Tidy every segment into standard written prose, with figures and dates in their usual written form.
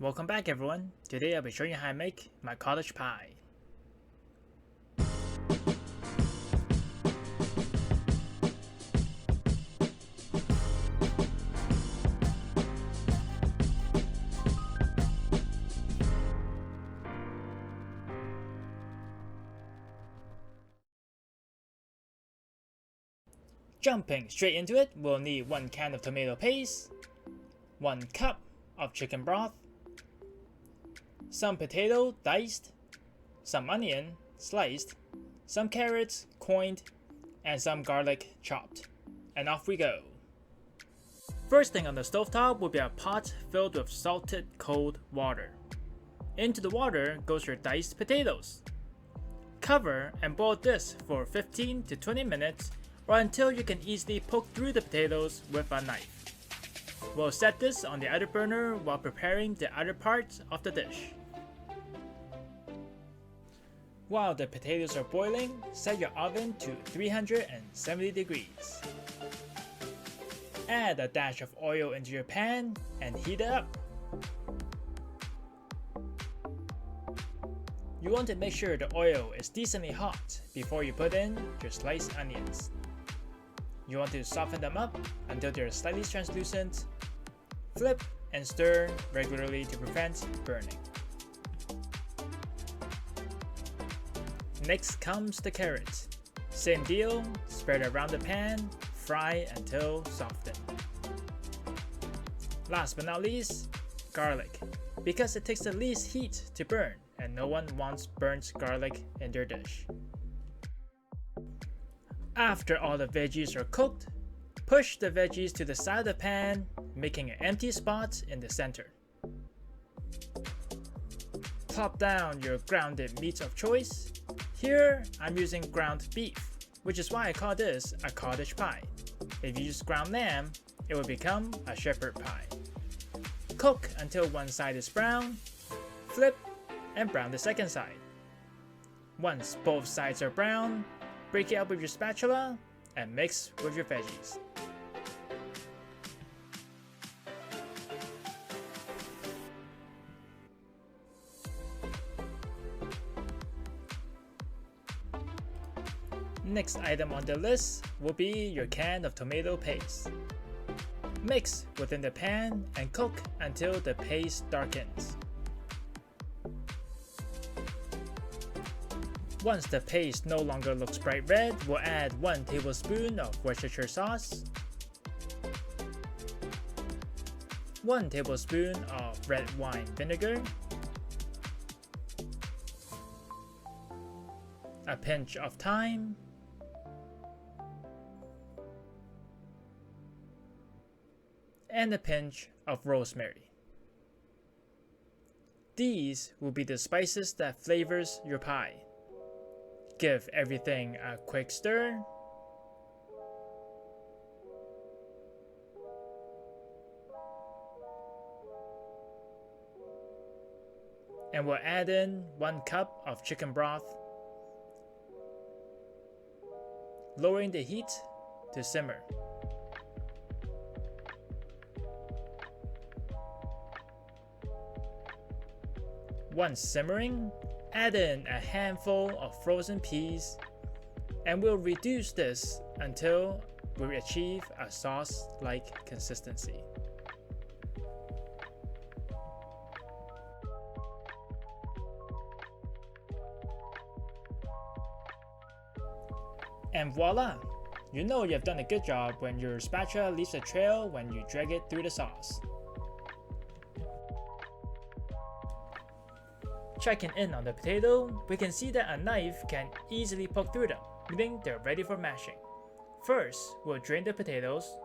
Welcome back everyone. Today I'll be showing you how I make my cottage pie. Jumping straight into it, we'll need 1 can of tomato paste, 1 cup of chicken broth, some potato diced, some onion sliced, some carrots coined, and some garlic chopped. And off we go. First thing on the stovetop will be a pot filled with salted cold water. Into the water goes your diced potatoes. Cover and boil this for 15 to 20 minutes or until you can easily poke through the potatoes with a knife. We'll set this on the other burner while preparing the other parts of the dish. While the potatoes are boiling, set your oven to 370 degrees. Add a dash of oil into your pan and heat it up. You want to make sure the oil is decently hot before you put in your sliced onions. You want to soften them up until they're slightly translucent. Flip and stir regularly to prevent burning. Next comes the carrot. Same deal, spread around the pan, fry until softened. Last but not least, garlic, because it takes the least heat to burn and no one wants burnt garlic in their dish. After all the veggies are cooked, push the veggies to the side of the pan, making an empty spot in the center. Plop down your grounded meats of choice. Here, I'm using ground beef, which is why I call this a cottage pie. If you use ground lamb, it will become a shepherd pie. Cook until one side is brown, flip, and brown the second side. Once both sides are brown, break it up with your spatula and mix with your veggies. Next item on the list will be your can of tomato paste. Mix within the pan and cook until the paste darkens. Once the paste no longer looks bright red, we'll add 1 tablespoon of Worcestershire sauce, 1 tablespoon of red wine vinegar, a pinch of thyme, and a pinch of rosemary. These will be the spices that flavors your pie. Give everything a quick stir. And we'll add in 1 cup of chicken broth, lowering the heat to simmer. Once simmering, add in a handful of frozen peas, and we'll reduce this until we achieve a sauce-like consistency. And voila! You know you've done a good job when your spatula leaves a trail when you drag it through the sauce. Checking in on the potato, we can see that a knife can easily poke through them, meaning they're ready for mashing. First, we'll drain the potatoes.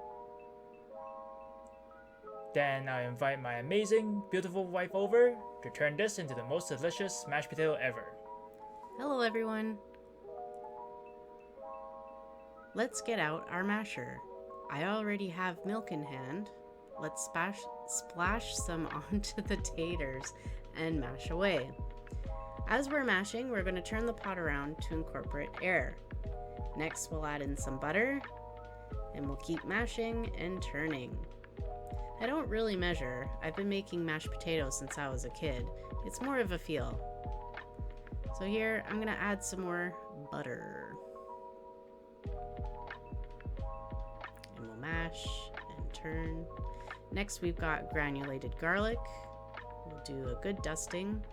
Then I'll invite my amazing, beautiful wife over to turn this into the most delicious mashed potato ever. Hello everyone! Let's get out our masher. I already have milk in hand. Let's splash some onto the taters and mash away. As we're mashing, we're going to turn the pot around to incorporate air. Next, we'll add in some butter, and we'll keep mashing and turning. I don't really measure. I've been making mashed potatoes since I was a kid. It's more of a feel. So here, I'm gonna add some more butter. And we'll mash and turn. Next, we've got granulated garlic. We'll do a good dusting.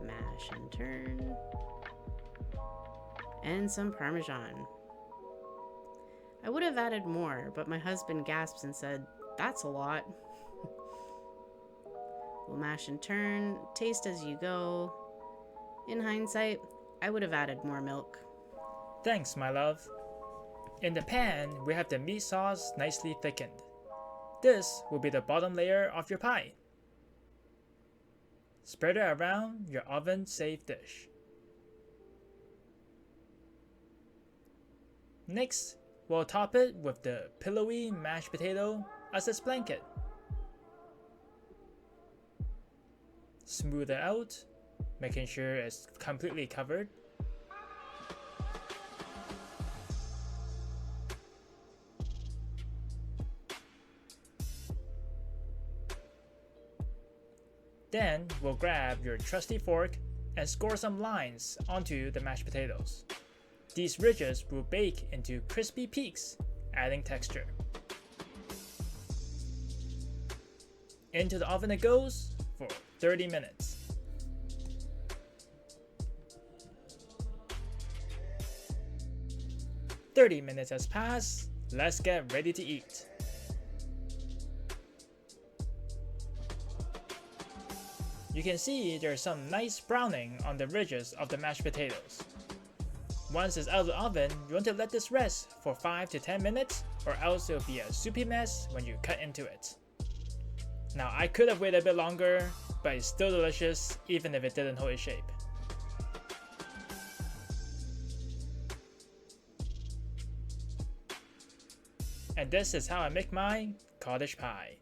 Mash and turn. And some parmesan. I would have added more, but my husband gasped and said, "That's a lot." We'll mash and turn, taste as you go. In hindsight, I would have added more milk. Thanks, my love. In the pan, we have the meat sauce nicely thickened. This will be the bottom layer of your pie. Spread it around your oven-safe dish. Next, we'll top it with the pillowy mashed potato as its blanket. Smooth it out, making sure it's completely covered. Then we'll grab your trusty fork and score some lines onto the mashed potatoes. These ridges will bake into crispy peaks, adding texture. Into the oven it goes for 30 minutes. "30 minutes has passed, let's get ready to eat." You can see there's some nice browning on the ridges of the mashed potatoes. Once it's out of the oven, you want to let this rest for 5 to 10 minutes or else it'll be a soupy mess when you cut into it. Now I could have waited a bit longer, but it's still delicious even if it didn't hold its shape. And this is how I make my cottage pie.